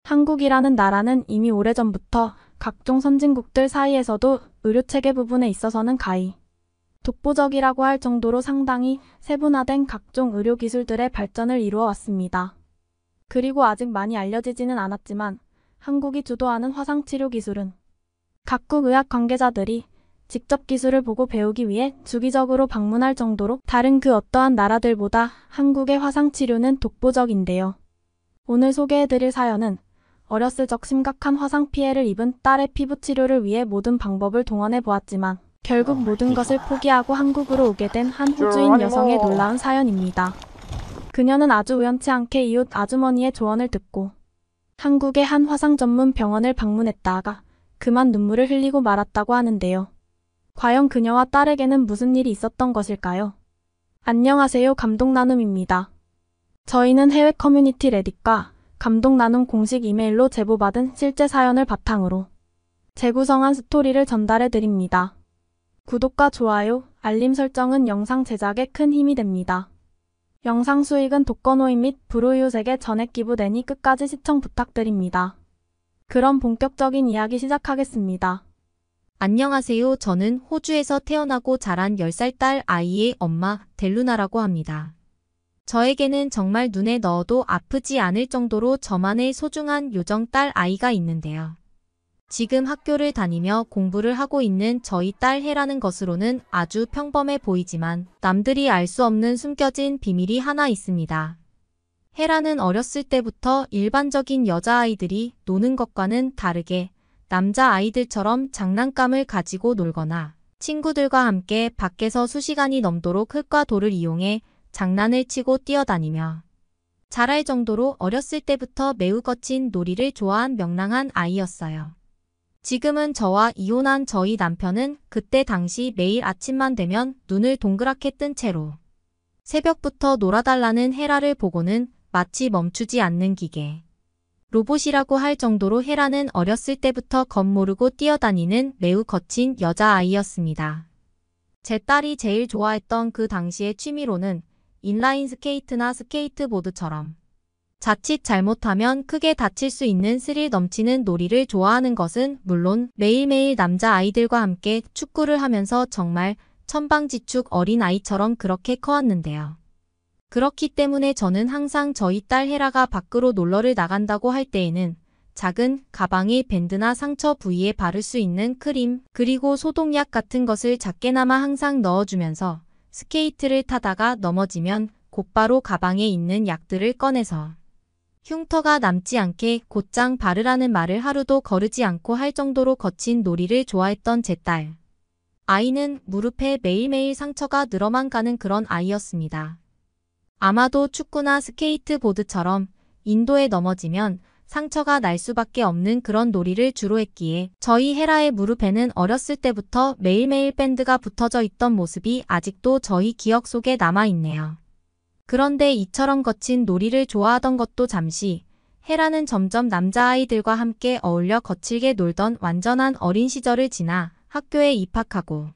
한국이라는 나라는 이미 오래전부터 각종 선진국들 사이에서도 의료체계 부분에 있어서는 가히 독보적이라고 할 정도로 상당히 세분화된 각종 의료기술들의 발전을 이루어 왔습니다. 그리고 아직 많이 알려지지는 않았지만 한국이 주도하는 화상치료 기술은 각국 의학 관계자들이 직접 기술을 보고 배우기 위해 주기적으로 방문할 정도로 다른 그 어떠한 나라들보다 한국의 화상치료는 독보적인데요. 오늘 소개해드릴 사연은 어렸을 적 심각한 화상 피해를 입은 딸의 피부 치료를 위해 모든 방법을 동원해 보았지만 결국 모든 것을 포기하고 한국으로 오게 된 한 호주인 여성의 놀라운 사연입니다. 그녀는 아주 우연치 않게 이웃 아주머니의 조언을 듣고 한국의 한 화상 전문 병원을 방문했다가 그만 눈물을 흘리고 말았다고 하는데요. 과연 그녀와 딸에게는 무슨 일이 있었던 것일까요? 안녕하세요, 감동나눔입니다. 저희는 해외 커뮤니티 레딧과 감동나눔 공식 이메일로 제보받은 실제 사연을 바탕으로 재구성한 스토리를 전달해 드립니다. 구독과 좋아요, 알림 설정은 영상 제작에 큰 힘이 됩니다. 영상 수익은 독거노인 및 불우이웃에게 전액 기부되니 끝까지 시청 부탁드립니다. 그럼 본격적인 이야기 시작하겠습니다. 안녕하세요. 저는 호주에서 태어나고 자란 10살 딸 아이의 엄마 델루나라고 합니다. 저에게는 정말 눈에 넣어도 아프지 않을 정도로 저만의 소중한 요정 딸 아이가 있는데요. 지금 학교를 다니며 공부를 하고 있는 저희 딸 해라는 것으로는 아주 평범해 보이지만 남들이 알 수 없는 숨겨진 비밀이 하나 있습니다. 해라는 어렸을 때부터 일반적인 여자아이들이 노는 것과는 다르게 남자아이들처럼 장난감을 가지고 놀거나 친구들과 함께 밖에서 수시간이 넘도록 흙과 돌을 이용해 장난을 치고 뛰어다니며 자랄 정도로 어렸을 때부터 매우 거친 놀이를 좋아한 명랑한 아이였어요. 지금은 저와 이혼한 저희 남편은 그때 당시 매일 아침만 되면 눈을 동그랗게 뜬 채로 새벽부터 놀아달라는 헤라를 보고는 마치 멈추지 않는 기계, 로봇이라고 할 정도로 헤라는 어렸을 때부터 겁모르고 뛰어다니는 매우 거친 여자아이였습니다. 제 딸이 제일 좋아했던 그 당시의 취미로는 인라인 스케이트나 스케이트보드처럼 자칫 잘못하면 크게 다칠 수 있는 스릴 넘치는 놀이를 좋아하는 것은 물론 매일매일 남자아이들과 함께 축구를 하면서 정말 천방지축 어린아이처럼 그렇게 커왔는데요. 그렇기 때문에 저는 항상 저희 딸 헤라가 밖으로 놀러를 나간다고 할 때에는 작은 가방에 밴드나 상처 부위에 바를 수 있는 크림 그리고 소독약 같은 것을 작게나마 항상 넣어주면서 스케이트를 타다가 넘어지면 곧바로 가방에 있는 약들을 꺼내서 흉터가 남지 않게 곧장 바르라는 말을 하루도 거르지 않고 할 정도로 거친 놀이를 좋아했던 제 딸. 아이는 무릎에 매일매일 상처가 늘어만 가는 그런 아이였습니다. 아마도 축구나 스케이트보드처럼 인도에 넘어지면 상처가 날 수밖에 없는 그런 놀이를 주로 했기에 저희 헤라의 무릎에는 어렸을 때부터 매일매일 밴드가 붙어져 있던 모습이 아직도 저희 기억 속에 남아있네요. 그런데 이처럼 거친 놀이를 좋아하던 것도 잠시, 헤라는 점점 남자아이들과 함께 어울려 거칠게 놀던 완전한 어린 시절을 지나 학교에 입학하고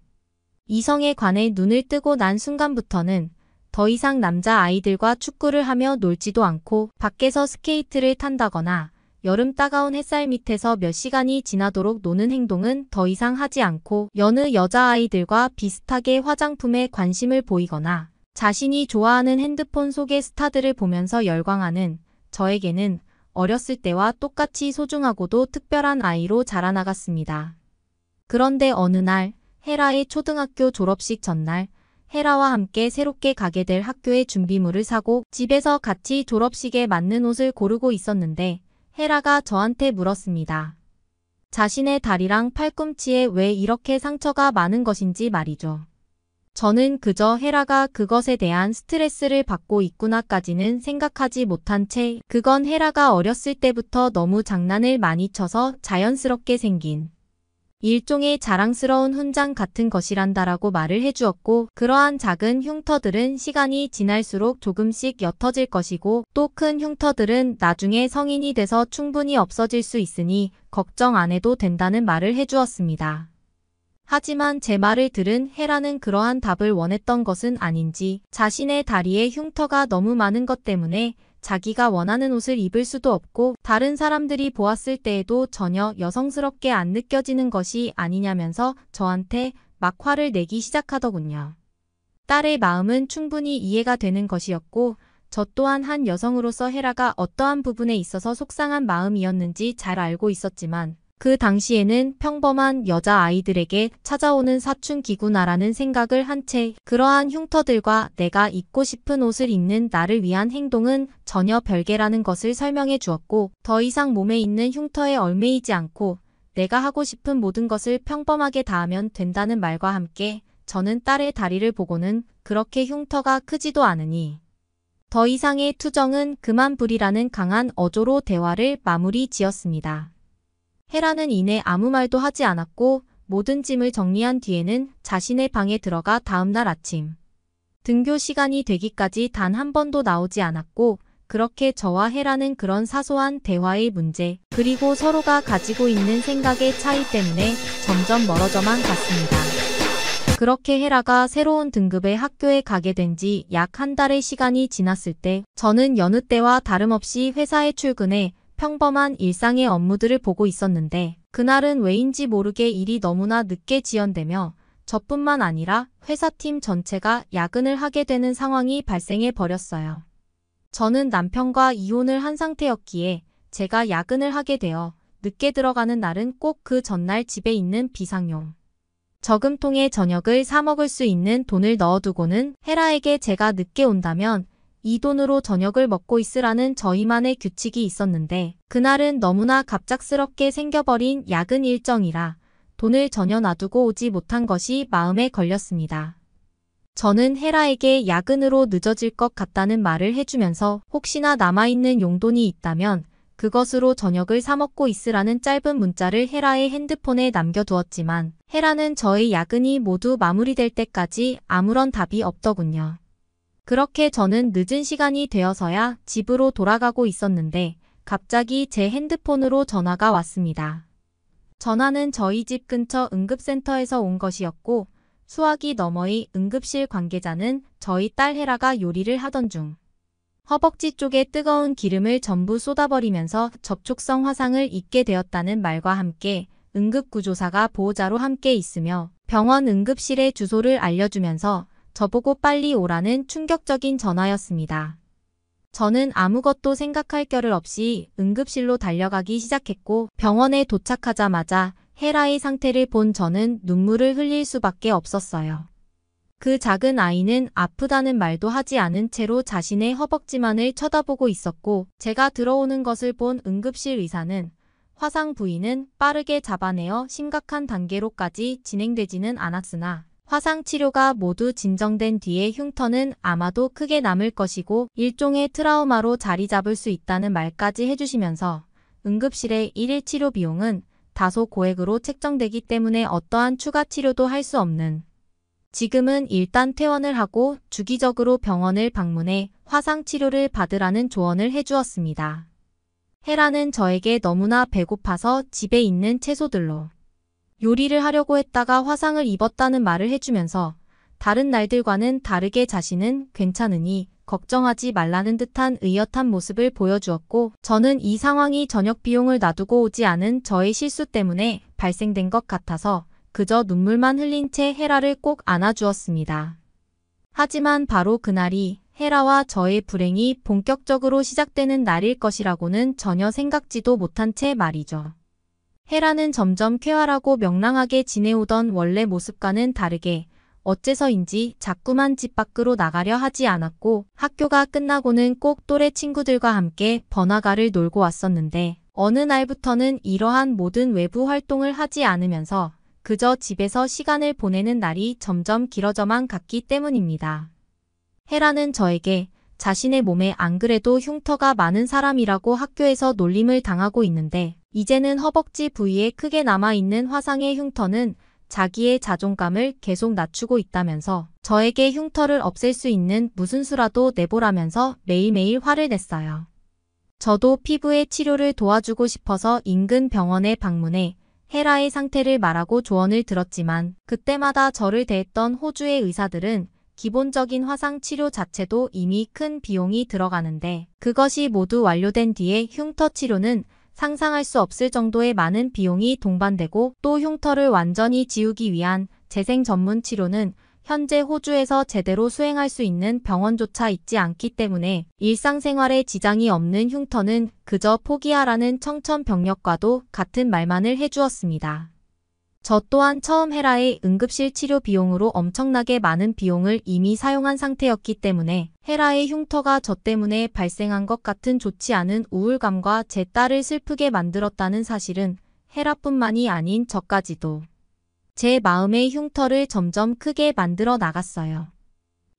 이성에 관해 눈을 뜨고 난 순간부터는 더 이상 남자아이들과 축구를 하며 놀지도 않고 밖에서 스케이트를 탄다거나 여름 따가운 햇살 밑에서 몇 시간이 지나도록 노는 행동은 더 이상 하지 않고 여느 여자아이들과 비슷하게 화장품에 관심을 보이거나 자신이 좋아하는 핸드폰 속의 스타들을 보면서 열광하는 저에게는 어렸을 때와 똑같이 소중하고도 특별한 아이로 자라나갔습니다. 그런데 어느 날 헤라의 초등학교 졸업식 전날 헤라와 함께 새롭게 가게 될 학교의 준비물을 사고 집에서 같이 졸업식에 맞는 옷을 고르고 있었는데 헤라가 저한테 물었습니다. 자신의 다리랑 팔꿈치에 왜 이렇게 상처가 많은 것인지 말이죠. 저는 그저 헤라가 그것에 대한 스트레스를 받고 있구나까지는 생각하지 못한 채 그건 헤라가 어렸을 때부터 너무 장난을 많이 쳐서 자연스럽게 생긴 일종의 자랑스러운 훈장 같은 것이란다라고 말을 해주었고 그러한 작은 흉터들은 시간이 지날수록 조금씩 옅어질 것이고 또 큰 흉터들은 나중에 성인이 돼서 충분히 없어질 수 있으니 걱정 안 해도 된다는 말을 해주었습니다. 하지만 제 말을 들은 헤라는 그러한 답을 원했던 것은 아닌지 자신의 다리에 흉터가 너무 많은 것 때문에 자기가 원하는 옷을 입을 수도 없고 다른 사람들이 보았을 때에도 전혀 여성스럽게 안 느껴지는 것이 아니냐면서 저한테 막 화를 내기 시작하더군요. 딸의 마음은 충분히 이해가 되는 것이었고 저 또한 한 여성으로서 헤라가 어떠한 부분에 있어서 속상한 마음이었는지 잘 알고 있었지만 그 당시에는 평범한 여자아이들에게 찾아오는 사춘기구나라는 생각을 한 채 그러한 흉터들과 내가 입고 싶은 옷을 입는 나를 위한 행동은 전혀 별개라는 것을 설명해 주었고 더 이상 몸에 있는 흉터에 얽매이지 않고 내가 하고 싶은 모든 것을 평범하게 다하면 된다는 말과 함께 저는 딸의 다리를 보고는 그렇게 흉터가 크지도 않으니 더 이상의 투정은 그만 부리라는 강한 어조로 대화를 마무리 지었습니다. 헤라는 이내 아무 말도 하지 않았고 모든 짐을 정리한 뒤에는 자신의 방에 들어가 다음날 아침 등교 시간이 되기까지 단 한 번도 나오지 않았고 그렇게 저와 헤라는 그런 사소한 대화의 문제 그리고 서로가 가지고 있는 생각의 차이 때문에 점점 멀어져만 갔습니다. 그렇게 헤라가 새로운 등급의 학교에 가게 된 지 약 한 달의 시간이 지났을 때 저는 여느 때와 다름없이 회사에 출근해 평범한 일상의 업무들을 보고 있었는데 그날은 왜인지 모르게 일이 너무나 늦게 지연되며 저뿐만 아니라 회사팀 전체가 야근을 하게 되는 상황이 발생해 버렸어요. 저는 남편과 이혼을 한 상태였기에 제가 야근을 하게 되어 늦게 들어가는 날은 꼭 그 전날 집에 있는 비상용 저금통에 저녁을 사 먹을 수 있는 돈을 넣어두고는 헤라에게 제가 늦게 온다면 이 돈으로 저녁을 먹고 있으라는 저희만의 규칙이 있었는데 그날은 너무나 갑작스럽게 생겨버린 야근 일정이라 돈을 전혀 놔두고 오지 못한 것이 마음에 걸렸습니다. 저는 헤라에게 야근으로 늦어질 것 같다는 말을 해주면서 혹시나 남아있는 용돈이 있다면 그것으로 저녁을 사 먹고 있으라는 짧은 문자를 헤라의 핸드폰에 남겨두었지만 헤라는 저의 야근이 모두 마무리될 때까지 아무런 답이 없더군요. 그렇게 저는 늦은 시간이 되어서야 집으로 돌아가고 있었는데 갑자기 제 핸드폰으로 전화가 왔습니다. 전화는 저희 집 근처 응급센터에서 온 것이었고 수화기 너머의 응급실 관계자는 저희 딸 헤라가 요리를 하던 중 허벅지 쪽에 뜨거운 기름을 전부 쏟아버리면서 접촉성 화상을 입게 되었다는 말과 함께 응급구조사가 보호자로 함께 있으며 병원 응급실의 주소를 알려주면서 저보고 빨리 오라는 충격적인 전화였습니다. 저는 아무것도 생각할 겨를 없이 응급실로 달려가기 시작했고 병원에 도착하자마자 헤라의 상태를 본 저는 눈물을 흘릴 수밖에 없었어요. 그 작은 아이는 아프다는 말도 하지 않은 채로 자신의 허벅지만을 쳐다보고 있었고 제가 들어오는 것을 본 응급실 의사는 화상 부위는 빠르게 잡아내어 심각한 단계로까지 진행되지는 않았으나 화상 치료가 모두 진정된 뒤에 흉터는 아마도 크게 남을 것이고 일종의 트라우마로 자리 잡을 수 있다는 말까지 해주시면서 응급실의 1일 치료 비용은 다소 고액으로 책정되기 때문에 어떠한 추가 치료도 할 수 없는 지금은 일단 퇴원을 하고 주기적으로 병원을 방문해 화상 치료를 받으라는 조언을 해주었습니다. 헤라는 저에게 너무나 배고파서 집에 있는 채소들로 요리를 하려고 했다가 화상을 입었다는 말을 해주면서 다른 날들과는 다르게 자신은 괜찮으니 걱정하지 말라는 듯한 의젓한 모습을 보여주었고 저는 이 상황이 저녁 비용을 놔두고 오지 않은 저의 실수 때문에 발생된 것 같아서 그저 눈물만 흘린 채 헤라를 꼭 안아주었습니다. 하지만 바로 그날이 헤라와 저의 불행이 본격적으로 시작되는 날일 것이라고는 전혀 생각지도 못한 채 말이죠. 헤라는 점점 쾌활하고 명랑하게 지내오던 원래 모습과는 다르게 어째서인지 자꾸만 집 밖으로 나가려 하지 않았고 학교가 끝나고는 꼭 또래 친구들과 함께 번화가를 놀고 왔었는데 어느 날부터는 이러한 모든 외부 활동을 하지 않으면서 그저 집에서 시간을 보내는 날이 점점 길어져만 갔기 때문입니다. 헤라는 저에게 자신의 몸에 안 그래도 흉터가 많은 사람이라고 학교에서 놀림을 당하고 있는데 이제는 허벅지 부위에 크게 남아있는 화상의 흉터는 자기의 자존감을 계속 낮추고 있다면서 저에게 흉터를 없앨 수 있는 무슨 수라도 내보라면서 매일매일 화를 냈어요. 저도 피부의 치료를 도와주고 싶어서 인근 병원에 방문해 헤라의 상태를 말하고 조언을 들었지만 그때마다 저를 대했던 호주의 의사들은 기본적인 화상 치료 자체도 이미 큰 비용이 들어가는데 그것이 모두 완료된 뒤에 흉터 치료는 상상할 수 없을 정도의 많은 비용이 동반되고 또 흉터를 완전히 지우기 위한 재생 전문 치료는 현재 호주에서 제대로 수행할 수 있는 병원조차 있지 않기 때문에 일상생활에 지장이 없는 흉터는 그저 포기하라는 청천벽력과도 같은 말만을 해주었습니다. 저 또한 처음 헤라의 응급실 치료 비용으로 엄청나게 많은 비용을 이미 사용한 상태였기 때문에 헤라의 흉터가 저 때문에 발생한 것 같은 좋지 않은 우울감과 제 딸을 슬프게 만들었다는 사실은 헤라뿐만이 아닌 저까지도 제 마음의 흉터를 점점 크게 만들어 나갔어요.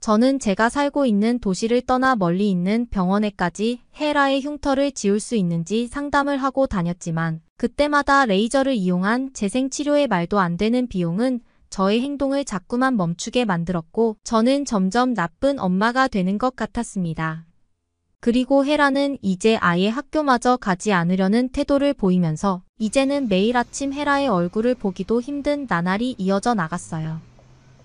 저는 제가 살고 있는 도시를 떠나 멀리 있는 병원에까지 헤라의 흉터를 지울 수 있는지 상담을 하고 다녔지만 그때마다 레이저를 이용한 재생치료의 말도 안 되는 비용은 저의 행동을 자꾸만 멈추게 만들었고 저는 점점 나쁜 엄마가 되는 것 같았습니다. 그리고 헤라는 이제 아예 학교마저 가지 않으려는 태도를 보이면서 이제는 매일 아침 헤라의 얼굴을 보기도 힘든 나날이 이어져 나갔어요.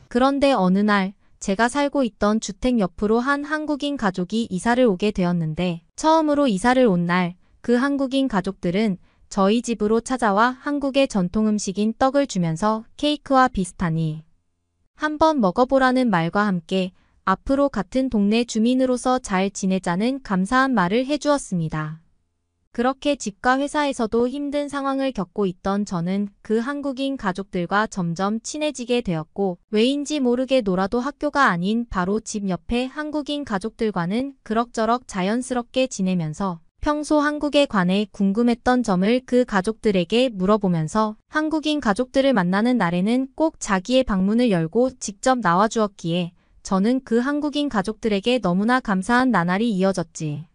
그런데 어느 날 제가 살고 있던 주택 옆으로 한 한국인 가족이 이사를 오게 되었는데 처음으로 이사를 온 날 그 한국인 가족들은 저희 집으로 찾아와 한국의 전통 음식인 떡을 주면서 케이크와 비슷하니 한번 먹어보라는 말과 함께 앞으로 같은 동네 주민으로서 잘 지내자는 감사한 말을 해주었습니다. 그렇게 집과 회사에서도 힘든 상황을 겪고 있던 저는 그 한국인 가족들과 점점 친해지게 되었고 왜인지 모르게 놀아도 학교가 아닌 바로 집 옆에 한국인 가족들과는 그럭저럭 자연스럽게 지내면서 평소 한국에 관해 궁금했던 점을 그 가족들에게 물어보면서 한국인 가족들을 만나는 날에는 꼭 자기의 방문을 열고 직접 나와주었기에 저는 그 한국인 가족들에게 너무나 감사한 나날이 이어졌지.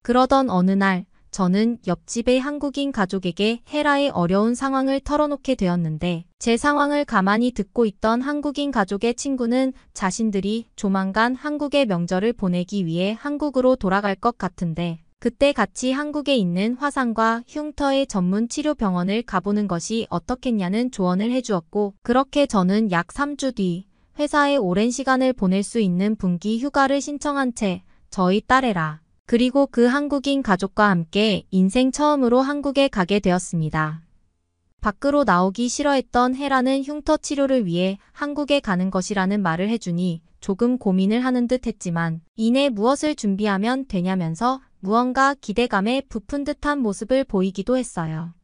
그러던 어느 날 저는 옆집의 한국인 가족에게 헤라의 어려운 상황을 털어놓게 되었는데 제 상황을 가만히 듣고 있던 한국인 가족의 친구는 자신들이 조만간 한국의 명절을 보내기 위해 한국으로 돌아갈 것 같은데 그때 같이 한국에 있는 화상과 흉터의 전문 치료 병원을 가보는 것이 어떻겠냐는 조언을 해주었고 그렇게 저는 약 3주 뒤 회사에 오랜 시간을 보낼 수 있는 분기 휴가를 신청한 채 저희 딸 헤라 그리고 그 한국인 가족과 함께 인생 처음으로 한국에 가게 되었습니다. 밖으로 나오기 싫어했던 헤라는 흉터 치료를 위해 한국에 가는 것이라는 말을 해주니 조금 고민을 하는 듯 했지만 이내 무엇을 준비하면 되냐면서 무언가 기대감에 부푼 듯한 모습을 보이기도 했어요.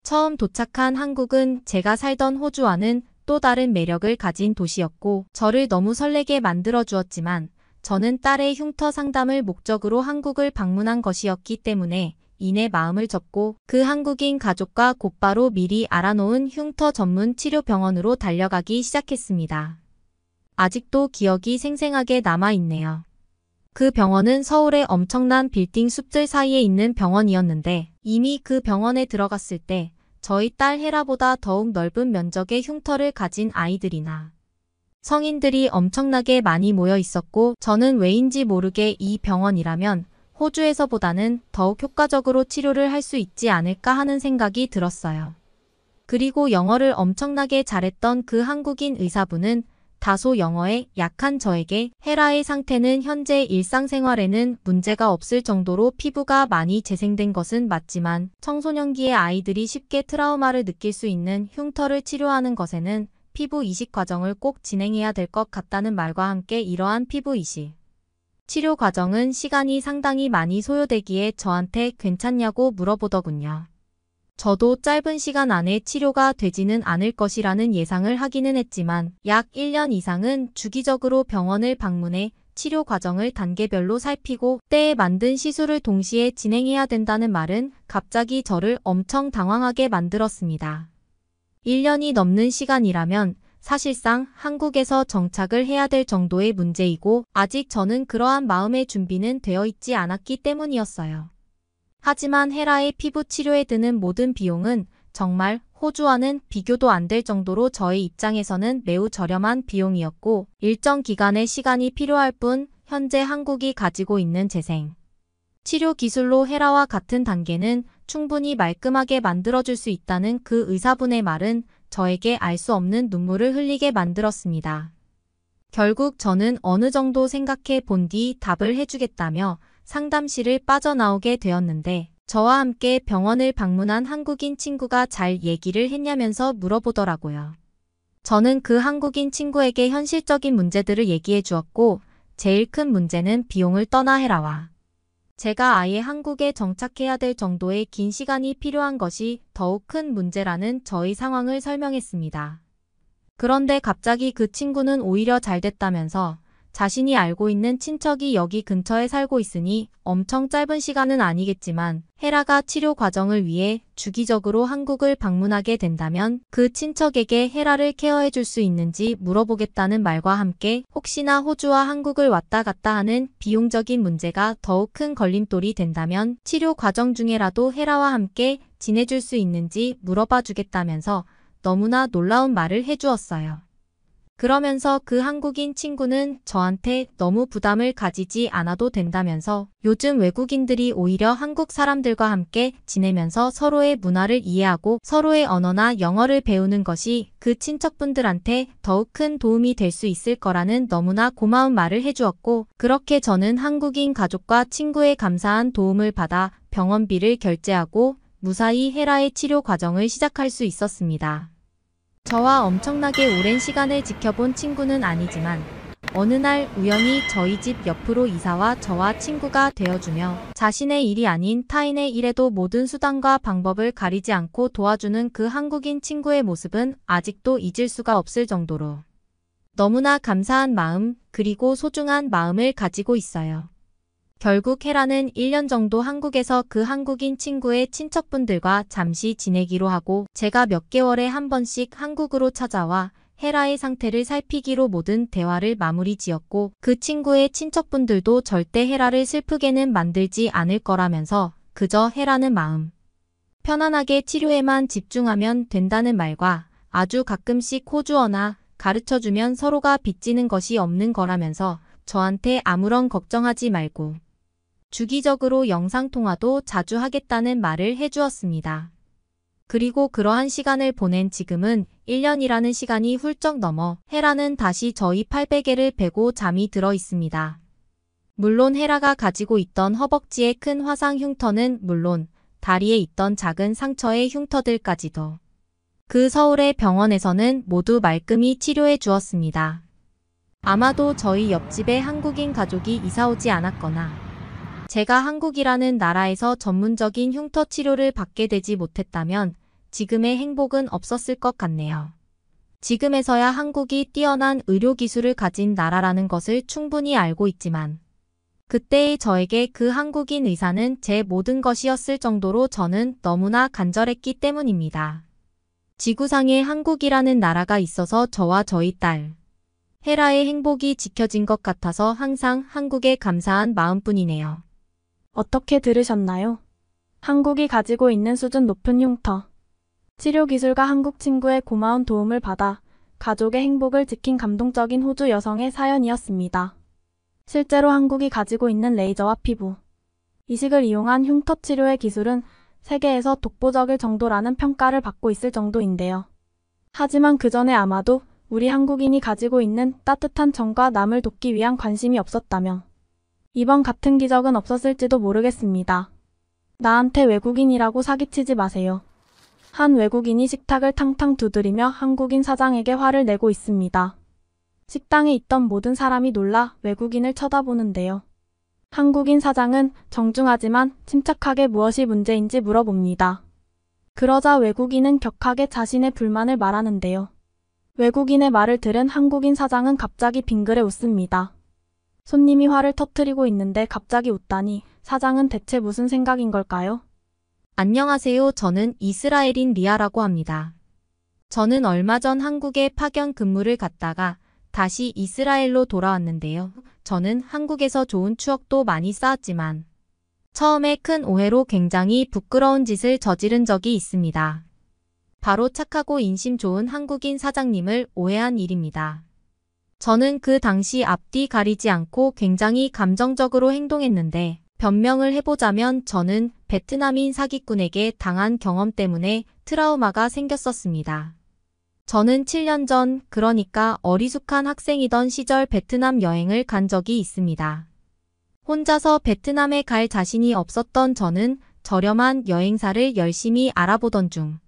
처음 도착한 한국은 제가 살던 호주와는 또 다른 매력을 가진 도시였고 저를 너무 설레게 만들어 주었지만 저는 딸의 흉터 상담을 목적으로 한국을 방문한 것이었기 때문에 이내 마음을 접고 그 한국인 가족과 곧바로 미리 알아놓은 흉터 전문 치료병원으로 달려가기 시작했습니다. 아직도 기억이 생생하게 남아있네요. 그 병원은 서울의 엄청난 빌딩 숲들 사이에 있는 병원이었는데 이미 그 병원에 들어갔을 때 저희 딸 헤라보다 더욱 넓은 면적의 흉터를 가진 아이들이나 성인들이 엄청나게 많이 모여 있었고 저는 왜인지 모르게 이 병원이라면 호주에서보다는 더욱 효과적으로 치료를 할 수 있지 않을까 하는 생각이 들었어요. 그리고 영어를 엄청나게 잘했던 그 한국인 의사분은 다소 영어에 약한 저에게 헤라의 상태는 현재 일상생활에는 문제가 없을 정도로 피부가 많이 재생된 것은 맞지만 청소년기의 아이들이 쉽게 트라우마를 느낄 수 있는 흉터를 치료하는 것에는 피부 이식 과정을 꼭 진행해야 될 것 같다는 말과 함께 이러한 피부 이식 치료 과정은 시간이 상당히 많이 소요되기에 저한테 괜찮냐고 물어보더군요. 저도 짧은 시간 안에 치료가 되지는 않을 것이라는 예상을 하기는 했지만 약 1년 이상은 주기적으로 병원을 방문해 치료 과정을 단계별로 살피고 때에 만든 시술을 동시에 진행해야 된다는 말은 갑자기 저를 엄청 당황하게 만들었습니다. 1년이 넘는 시간이라면 사실상 한국에서 정착을 해야 될 정도의 문제이고 아직 저는 그러한 마음의 준비는 되어 있지 않았기 때문이었어요. 하지만 헤라의 피부 치료에 드는 모든 비용은 정말 호주와는 비교도 안 될 정도로 저의 입장에서는 매우 저렴한 비용이었고 일정 기간의 시간이 필요할 뿐 현재 한국이 가지고 있는 재생 치료 기술로 헤라와 같은 단계는 충분히 말끔하게 만들어줄 수 있다는 그 의사분의 말은 저에게 알 수 없는 눈물을 흘리게 만들었습니다. 결국 저는 어느 정도 생각해 본 뒤 답을 해주겠다며 상담실을 빠져나오게 되었는데 저와 함께 병원을 방문한 한국인 친구가 잘 얘기를 했냐면서 물어보더라고요. 저는 그 한국인 친구에게 현실적인 문제들을 얘기해 주었고 제일 큰 문제는 비용을 떠나 헤라와 제가 아예 한국에 정착해야 될 정도의 긴 시간이 필요한 것이 더욱 큰 문제라는 저의 상황을 설명했습니다. 그런데 갑자기 그 친구는 오히려 잘 됐다면서 자신이 알고 있는 친척이 여기 근처에 살고 있으니 엄청 짧은 시간은 아니겠지만 헤라가 치료 과정을 위해 주기적으로 한국을 방문하게 된다면 그 친척에게 헤라를 케어해 줄 수 있는지 물어보겠다는 말과 함께 혹시나 호주와 한국을 왔다 갔다 하는 비용적인 문제가 더욱 큰 걸림돌이 된다면 치료 과정 중에라도 헤라와 함께 지내줄 수 있는지 물어봐 주겠다면서 너무나 놀라운 말을 해주었어요. 그러면서 그 한국인 친구는 저한테 너무 부담을 가지지 않아도 된다면서 요즘 외국인들이 오히려 한국 사람들과 함께 지내면서 서로의 문화를 이해하고 서로의 언어나 영어를 배우는 것이 그 친척분들한테 더욱 큰 도움이 될 수 있을 거라는 너무나 고마운 말을 해주었고 그렇게 저는 한국인 가족과 친구의 감사한 도움을 받아 병원비를 결제하고 무사히 헤라의 치료 과정을 시작할 수 있었습니다. 저와 엄청나게 오랜 시간을 지켜본 친구는 아니지만 어느 날 우연히 저희 집 옆으로 이사와 저와 친구가 되어주며 자신의 일이 아닌 타인의 일에도 모든 수단과 방법을 가리지 않고 도와주는 그 한국인 친구의 모습은 아직도 잊을 수가 없을 정도로 너무나 감사한 마음 그리고 소중한 마음을 가지고 있어요. 결국 헤라는 1년 정도 한국에서 그 한국인 친구의 친척분들과 잠시 지내기로 하고 제가 몇 개월에 한 번씩 한국으로 찾아와 헤라의 상태를 살피기로 모든 대화를 마무리 지었고 그 친구의 친척분들도 절대 헤라를 슬프게는 만들지 않을 거라면서 그저 헤라는 마음 편안하게 치료에만 집중하면 된다는 말과 아주 가끔씩 호주어나 가르쳐주면 서로가 빚지는 것이 없는 거라면서 저한테 아무런 걱정하지 말고 주기적으로 영상통화도 자주 하겠다는 말을 해주었습니다. 그리고 그러한 시간을 보낸 지금은 1년이라는 시간이 훌쩍 넘어 헤라는 다시 저희 팔베개를 베고 잠이 들어 있습니다. 물론 헤라가 가지고 있던 허벅지의 큰 화상 흉터는 물론 다리에 있던 작은 상처의 흉터들까지도 그 서울의 병원에서는 모두 말끔히 치료해 주었습니다. 아마도 저희 옆집에 한국인 가족이 이사오지 않았거나 제가 한국이라는 나라에서 전문적인 흉터 치료를 받게 되지 못했다면 지금의 행복은 없었을 것 같네요. 지금에서야 한국이 뛰어난 의료기술을 가진 나라라는 것을 충분히 알고 있지만 그때의 저에게 그 한국인 의사는 제 모든 것이었을 정도로 저는 너무나 간절했기 때문입니다. 지구상에 한국이라는 나라가 있어서 저와 저희 딸 헤라의 행복이 지켜진 것 같아서 항상 한국에 감사한 마음뿐이네요. 어떻게 들으셨나요? 한국이 가지고 있는 수준 높은 흉터, 치료 기술과 한국 친구의 고마운 도움을 받아 가족의 행복을 지킨 감동적인 호주 여성의 사연이었습니다. 실제로 한국이 가지고 있는 레이저와 피부, 이식을 이용한 흉터 치료의 기술은 세계에서 독보적일 정도라는 평가를 받고 있을 정도인데요. 하지만 그 전에 아마도 우리 한국인이 가지고 있는 따뜻한 정과 남을 돕기 위한 관심이 없었다면 이번 같은 기적은 없었을지도 모르겠습니다. 나한테 외국인이라고 사기치지 마세요. 한 외국인이 식탁을 탕탕 두드리며 한국인 사장에게 화를 내고 있습니다. 식당에 있던 모든 사람이 놀라 외국인을 쳐다보는데요. 한국인 사장은 정중하지만 침착하게 무엇이 문제인지 물어봅니다. 그러자 외국인은 격하게 자신의 불만을 말하는데요. 외국인의 말을 들은 한국인 사장은 갑자기 빙그레 웃습니다. 손님이 화를 터뜨리고 있는데 갑자기 웃다니 사장은 대체 무슨 생각인 걸까요? 안녕하세요. 저는 이스라엘인 리아라고 합니다. 저는 얼마 전 한국에 파견 근무를 갔다가 다시 이스라엘로 돌아왔는데요. 저는 한국에서 좋은 추억도 많이 쌓았지만 처음에 큰 오해로 굉장히 부끄러운 짓을 저지른 적이 있습니다. 바로 착하고 인심 좋은 한국인 사장님을 오해한 일입니다. 저는 그 당시 앞뒤 가리지 않고 굉장히 감정적으로 행동했는데 변명을 해보자면 저는 베트남인 사기꾼에게 당한 경험 때문에 트라우마가 생겼었습니다. 저는 7년 전, 그러니까 어리숙한 학생이던 시절 베트남 여행을 간 적이 있습니다. 혼자서 베트남에 갈 자신이 없었던 저는 저렴한 여행사를 열심히 알아보던 중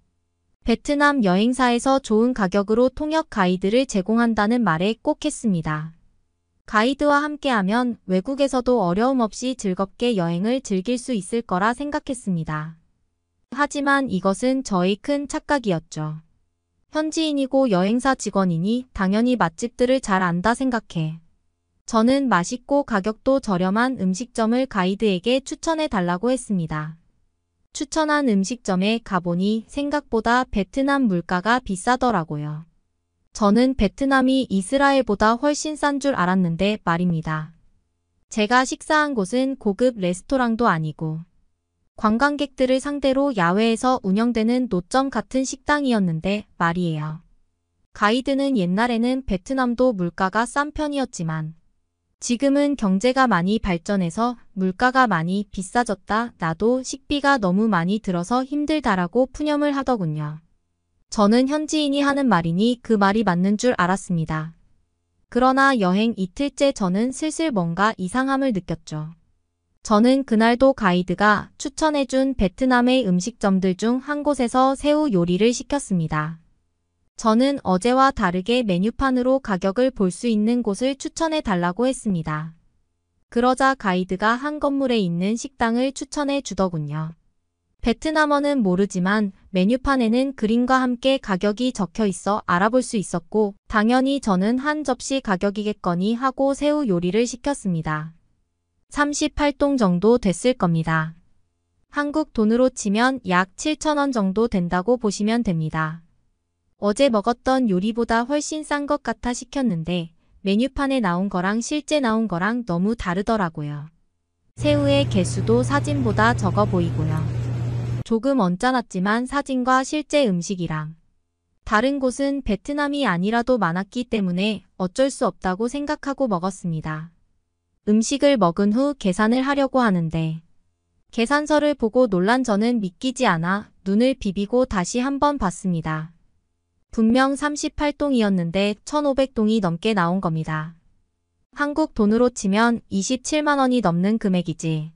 베트남 여행사에서 좋은 가격으로 통역 가이드를 제공한다는 말에 꼭 했습니다. 가이드와 함께하면 외국에서도 어려움 없이 즐겁게 여행을 즐길 수 있을 거라 생각했습니다. 하지만 이것은 저의 큰 착각이었죠. 현지인이고 여행사 직원이니 당연히 맛집들을 잘 안다 생각해. 저는 맛있고 가격도 저렴한 음식점을 가이드에게 추천해 달라고 했습니다. 추천한 음식점에 가보니 생각보다 베트남 물가가 비싸더라고요. 저는 베트남이 이스라엘보다 훨씬 싼 줄 알았는데 말입니다. 제가 식사한 곳은 고급 레스토랑도 아니고 관광객들을 상대로 야외에서 운영되는 노점 같은 식당이었는데 말이에요. 가이드는 옛날에는 베트남도 물가가 싼 편이었지만 지금은 경제가 많이 발전해서 물가가 많이 비싸졌다. 나도 식비가 너무 많이 들어서 힘들다라고 푸념을 하더군요. 저는 현지인이 하는 말이니 그 말이 맞는 줄 알았습니다. 그러나 여행 이틀째 저는 슬슬 뭔가 이상함을 느꼈죠. 저는 그날도 가이드가 추천해준 베트남의 음식점들 중 한 곳에서 새우 요리를 시켰습니다. 저는 어제와 다르게 메뉴판으로 가격을 볼 수 있는 곳을 추천해 달라고 했습니다. 그러자 가이드가 한 건물에 있는 식당을 추천해 주더군요. 베트남어는 모르지만 메뉴판에는 그림과 함께 가격이 적혀 있어 알아볼 수 있었고 당연히 저는 한 접시 가격이겠거니 하고 새우 요리를 시켰습니다. 38동 정도 됐을 겁니다. 한국 돈으로 치면 약 7,000원 정도 된다고 보시면 됩니다. 어제 먹었던 요리보다 훨씬 싼 것 같아 시켰는데 메뉴판에 나온 거랑 실제 나온 거랑 너무 다르더라고요. 새우의 개수도 사진보다 적어 보이고요. 조금 언짢았지만 사진과 실제 음식이랑 다른 곳은 베트남이 아니라도 많았기 때문에 어쩔 수 없다고 생각하고 먹었습니다. 음식을 먹은 후 계산을 하려고 하는데 계산서를 보고 놀란 저는 믿기지 않아 눈을 비비고 다시 한번 봤습니다. 분명 38동이었는데 1,500동이 넘게 나온 겁니다. 한국 돈으로 치면 27만 원이 넘는 금액이지.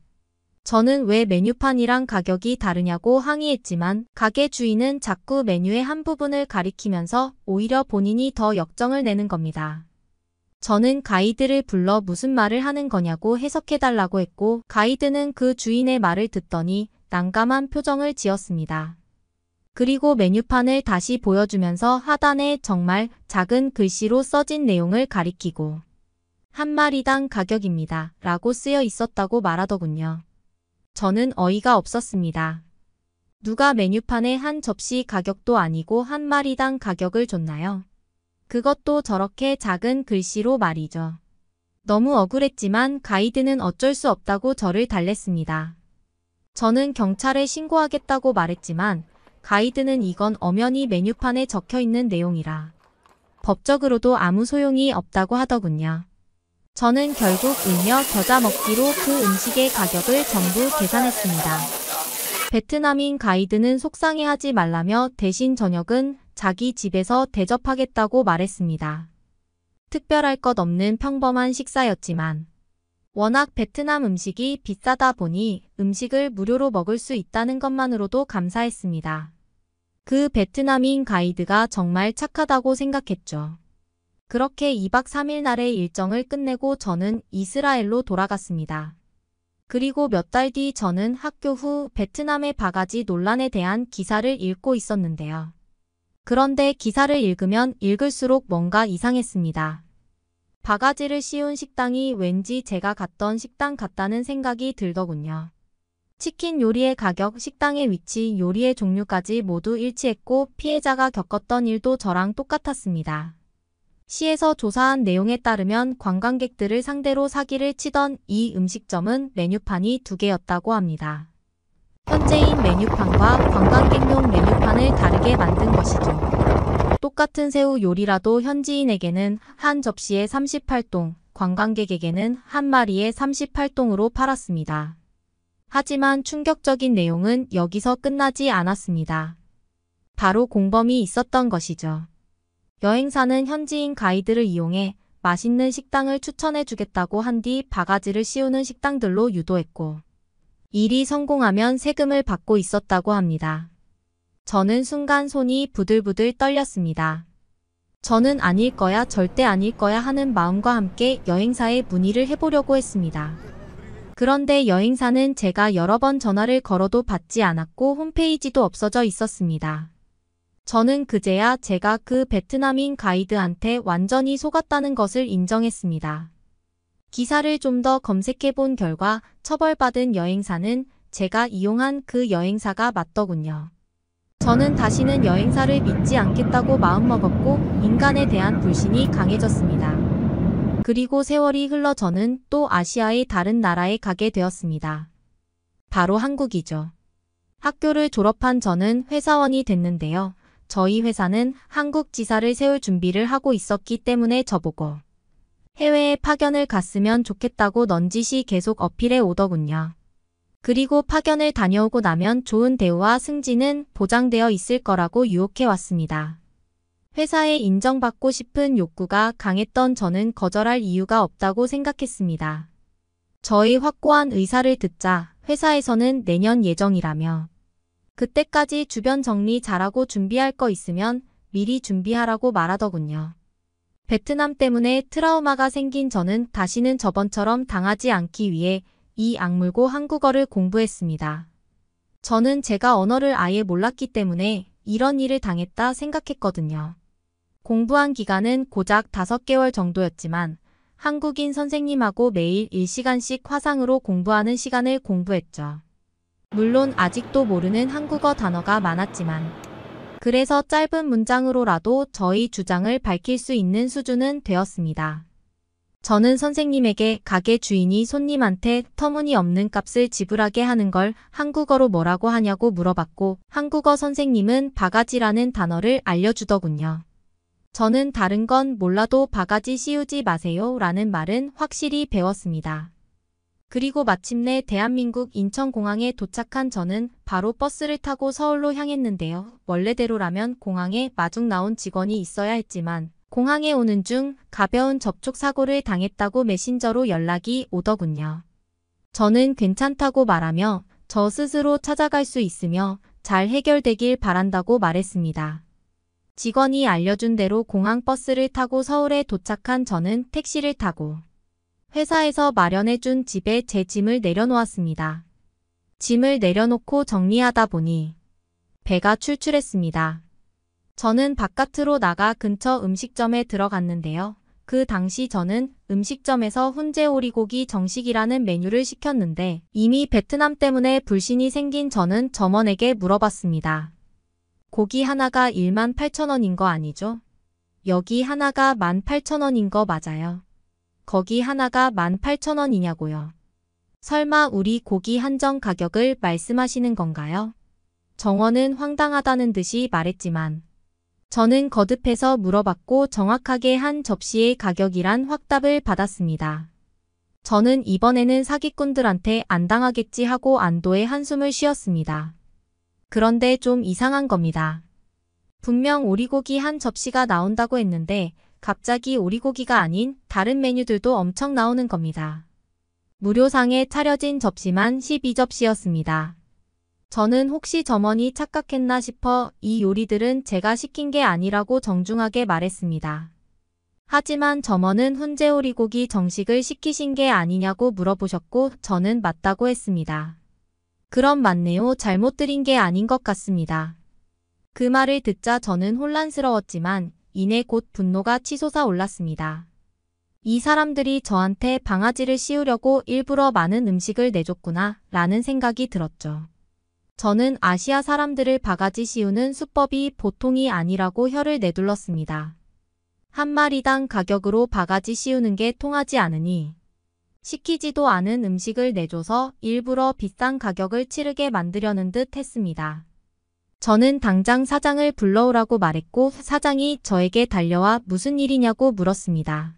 저는 왜 메뉴판이랑 가격이 다르냐고 항의했지만 가게 주인은 자꾸 메뉴의 한 부분을 가리키면서 오히려 본인이 더 역정을 내는 겁니다. 저는 가이드를 불러 무슨 말을 하는 거냐고 해석해달라고 했고 가이드는 그 주인의 말을 듣더니 난감한 표정을 지었습니다. 그리고 메뉴판을 다시 보여주면서 하단에 정말 작은 글씨로 써진 내용을 가리키고 한 마리당 가격입니다. 라고 쓰여 있었다고 말하더군요. 저는 어이가 없었습니다. 누가 메뉴판에 한 접시 가격도 아니고 한 마리당 가격을 줬나요? 그것도 저렇게 작은 글씨로 말이죠. 너무 억울했지만 가이드는 어쩔 수 없다고 저를 달랬습니다. 저는 경찰에 신고하겠다고 말했지만 가이드는 이건 엄연히 메뉴판에 적혀있는 내용이라 법적으로도 아무 소용이 없다고 하더군요. 저는 결국 울며 겨자 먹기로 그 음식의 가격을 전부 계산했습니다. 베트남인 가이드는 속상해하지 말라며 대신 저녁은 자기 집에서 대접하겠다고 말했습니다. 특별할 것 없는 평범한 식사였지만 워낙 베트남 음식이 비싸다 보니 음식을 무료로 먹을 수 있다는 것만으로도 감사했습니다. 그 베트남인 가이드가 정말 착하다고 생각했죠. 그렇게 2박 3일 날의 일정을 끝내고 저는 이스라엘로 돌아갔습니다. 그리고 몇 달 뒤 저는 학교 후 베트남의 바가지 논란에 대한 기사를 읽고 있었는데요. 그런데 기사를 읽으면 읽을수록 뭔가 이상했습니다. 바가지를 씌운 식당이 왠지 제가 갔던 식당 같다는 생각이 들더군요. 치킨 요리의 가격, 식당의 위치, 요리의 종류까지 모두 일치했고 피해자가 겪었던 일도 저랑 똑같았습니다. 시에서 조사한 내용에 따르면 관광객들을 상대로 사기를 치던 이 음식점은 메뉴판이 2개였다고 합니다. 현재인 메뉴판과 관광객용 메뉴판을 다르게 만든 것이죠. 똑같은 새우 요리라도 현지인에게는 한 접시에 38동, 관광객에게는 한 마리에 38동으로 팔았습니다. 하지만 충격적인 내용은 여기서 끝나지 않았습니다. 바로 공범이 있었던 것이죠. 여행사는 현지인 가이드를 이용해 맛있는 식당을 추천해 주겠다고 한 뒤 바가지를 씌우는 식당들로 유도했고, 일이 성공하면 세금을 받고 있었다고 합니다. 저는 순간 손이 부들부들 떨렸습니다. 저는 아닐 거야, 절대 아닐 거야 하는 마음과 함께 여행사에 문의를 해보려고 했습니다. 그런데 여행사는 제가 여러 번 전화를 걸어도 받지 않았고 홈페이지도 없어져 있었습니다. 저는 그제야 제가 그 베트남인 가이드한테 완전히 속았다는 것을 인정했습니다. 기사를 좀 더 검색해 본 결과 처벌받은 여행사는 제가 이용한 그 여행사가 맞더군요. 저는 다시는 여행사를 믿지 않겠다고 마음먹었고 인간에 대한 불신이 강해졌습니다. 그리고 세월이 흘러 저는 또 아시아의 다른 나라에 가게 되었습니다. 바로 한국이죠. 학교를 졸업한 저는 회사원이 됐는데요. 저희 회사는 한국 지사를 세울 준비를 하고 있었기 때문에 저보고 해외에 파견을 갔으면 좋겠다고 넌지시 계속 어필해 오더군요. 그리고 파견을 다녀오고 나면 좋은 대우와 승진은 보장되어 있을 거라고 유혹해 왔습니다. 회사에 인정받고 싶은 욕구가 강했던 저는 거절할 이유가 없다고 생각했습니다. 저의 확고한 의사를 듣자 회사에서는 내년 예정이라며 그때까지 주변 정리 잘하고 준비할 거 있으면 미리 준비하라고 말하더군요. 베트남 때문에 트라우마가 생긴 저는 다시는 저번처럼 당하지 않기 위해 이 악물고 한국어를 공부했습니다. 저는 제가 언어를 아예 몰랐기 때문에 이런 일을 당했다 생각했거든요. 공부한 기간은 고작 5개월 정도였지만 한국인 선생님하고 매일 1시간씩 화상으로 공부하는 시간을 공부했죠. 물론 아직도 모르는 한국어 단어가 많았지만 그래서 짧은 문장으로라도 저희 주장을 밝힐 수 있는 수준은 되었습니다. 저는 선생님에게 가게 주인이 손님한테 터무니없는 값을 지불하게 하는 걸 한국어로 뭐라고 하냐고 물어봤고 한국어 선생님은 바가지라는 단어를 알려주더군요. 저는 다른 건 몰라도 바가지 씌우지 마세요 라는 말은 확실히 배웠습니다. 그리고 마침내 대한민국 인천공항에 도착한 저는 바로 버스를 타고 서울로 향했는데요. 원래대로라면 공항에 마중 나온 직원이 있어야 했지만 공항에 오는 중 가벼운 접촉 사고를 당했다고 메신저로 연락이 오더군요. 저는 괜찮다고 말하며 저 스스로 찾아갈 수 있으며 잘 해결되길 바란다고 말했습니다. 직원이 알려준 대로 공항 버스를 타고 서울에 도착한 저는 택시를 타고 회사에서 마련해준 집에 제 짐을 내려놓았습니다. 짐을 내려놓고 정리하다 보니 배가 출출했습니다. 저는 바깥으로 나가 근처 음식점에 들어갔는데요. 그 당시 저는 음식점에서 훈제 오리고기 정식이라는 메뉴를 시켰는데 이미 베트남 때문에 불신이 생긴 저는 점원에게 물어봤습니다. 고기 하나가 18,000원인 거 아니죠? 여기 하나가 18,000원인 거 맞아요. 거기 하나가 18,000원이냐고요. 설마 우리 고기 한정 가격을 말씀하시는 건가요? 정원은 황당하다는 듯이 말했지만 저는 거듭해서 물어봤고 정확하게 한 접시의 가격이란 확답을 받았습니다. 저는 이번에는 사기꾼들한테 안 당하겠지 하고 안도의 한숨을 쉬었습니다. 그런데 좀 이상한 겁니다. 분명 오리고기 한 접시가 나온다고 했는데 갑자기 오리고기가 아닌 다른 메뉴들도 엄청 나오는 겁니다. 무료상에 차려진 접시만 12접시였습니다. 저는 혹시 점원이 착각했나 싶어 이 요리들은 제가 시킨 게 아니라고 정중하게 말했습니다. 하지만 점원은 훈제 오리고기 정식을 시키신 게 아니냐고 물어보셨고 저는 맞다고 했습니다. 그럼 맞네요. 잘못 드린 게 아닌 것 같습니다. 그 말을 듣자 저는 혼란스러웠지만 이내 곧 분노가 치솟아 올랐습니다. 이 사람들이 저한테 방아지를 씌우려고 일부러 많은 음식을 내줬구나 라는 생각이 들었죠. 저는 아시아 사람들을 바가지 씌우는 수법이 보통이 아니라고 혀를 내둘렀습니다. 한 마리당 가격으로 바가지 씌우는 게 통하지 않으니 시키지도 않은 음식을 내줘서 일부러 비싼 가격을 치르게 만들려는 듯 했습니다. 저는 당장 사장을 불러오라고 말했고 사장이 저에게 달려와 무슨 일이냐고 물었습니다.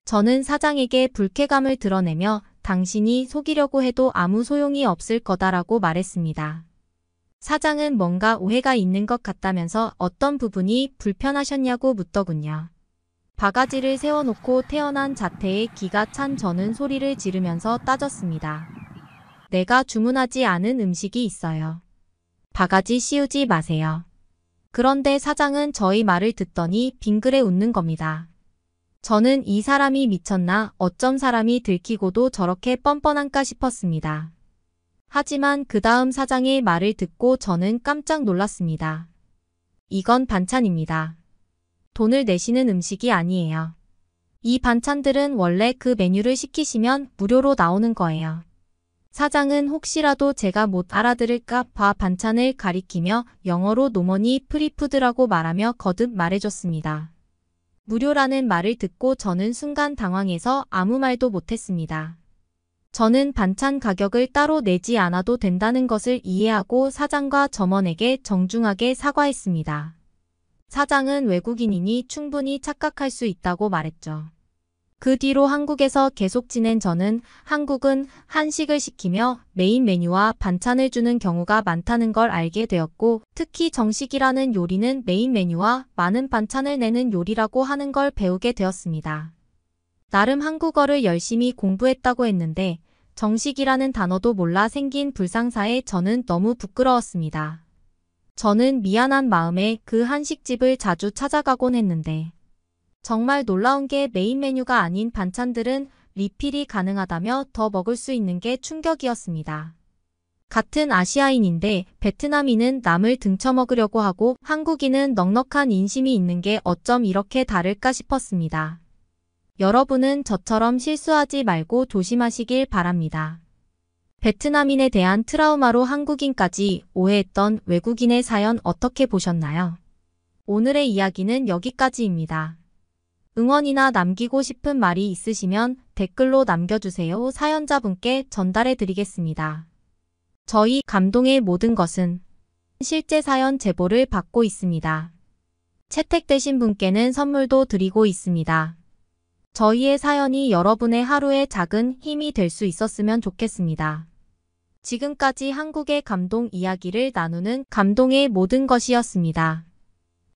저는 사장에게 불쾌감을 드러내며 당신이 속이려고 해도 아무 소용이 없을 거다라고 말했습니다. 사장은 뭔가 오해가 있는 것 같다면서 어떤 부분이 불편하셨냐고 묻더군요. 바가지를 세워놓고 태어난 자태에 기가 찬 저는 소리를 지르면서 따졌습니다. 내가 주문하지 않은 음식이 있어요. 바가지 씌우지 마세요. 그런데 사장은 저희 말을 듣더니 빙그레 웃는 겁니다. 저는 이 사람이 미쳤나, 어쩜 사람이 들키고도 저렇게 뻔뻔한가 싶었습니다. 하지만 그 다음 사장의 말을 듣고 저는 깜짝 놀랐습니다. 이건 반찬입니다. 돈을 내시는 음식이 아니에요. 이 반찬들은 원래 그 메뉴를 시키시면 무료로 나오는 거예요. 사장은 혹시라도 제가 못 알아들을까 봐 반찬을 가리키며 영어로 노머니 프리푸드라고 말하며 거듭 말해줬습니다. 무료라는 말을 듣고 저는 순간 당황해서 아무 말도 못했습니다. 저는 반찬 가격을 따로 내지 않아도 된다는 것을 이해하고 사장과 점원에게 정중하게 사과했습니다. 사장은 외국인이니 충분히 착각할 수 있다고 말했죠. 그 뒤로 한국에서 계속 지낸 저는 한국은 한식을 시키며 메인 메뉴와 반찬을 주는 경우가 많다는 걸 알게 되었고, 특히 정식이라는 요리는 메인 메뉴와 많은 반찬을 내는 요리라고 하는 걸 배우게 되었습니다. 나름 한국어를 열심히 공부했다고 했는데 정식이라는 단어도 몰라 생긴 불상사에 저는 너무 부끄러웠습니다. 저는 미안한 마음에 그 한식집을 자주 찾아가곤 했는데 정말 놀라운 게 메인 메뉴가 아닌 반찬들은 리필이 가능하다며 더 먹을 수 있는 게 충격이었습니다. 같은 아시아인인데 베트남인은 남을 등쳐먹으려고 하고 한국인은 넉넉한 인심이 있는 게 어쩜 이렇게 다를까 싶었습니다. 여러분은 저처럼 실수하지 말고 조심하시길 바랍니다. 베트남인에 대한 트라우마로 한국인까지 오해했던 외국인의 사연 어떻게 보셨나요? 오늘의 이야기는 여기까지입니다. 응원이나 남기고 싶은 말이 있으시면 댓글로 남겨주세요. 사연자분께 전달해 드리겠습니다. 저희 감동의 모든 것은 실제 사연 제보를 받고 있습니다. 채택되신 분께는 선물도 드리고 있습니다. 저희의 사연이 여러분의 하루의 작은 힘이 될 수 있었으면 좋겠습니다. 지금까지 한국의 감동 이야기를 나누는 감동의 모든 것이었습니다.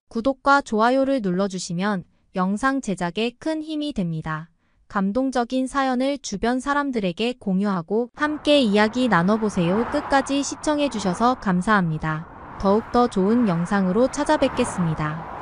구독과 좋아요를 눌러주시면 영상 제작에 큰 힘이 됩니다. 감동적인 사연을 주변 사람들에게 공유하고 함께 이야기 나눠보세요. 끝까지 시청해주셔서 감사합니다. 더욱더 좋은 영상으로 찾아뵙겠습니다.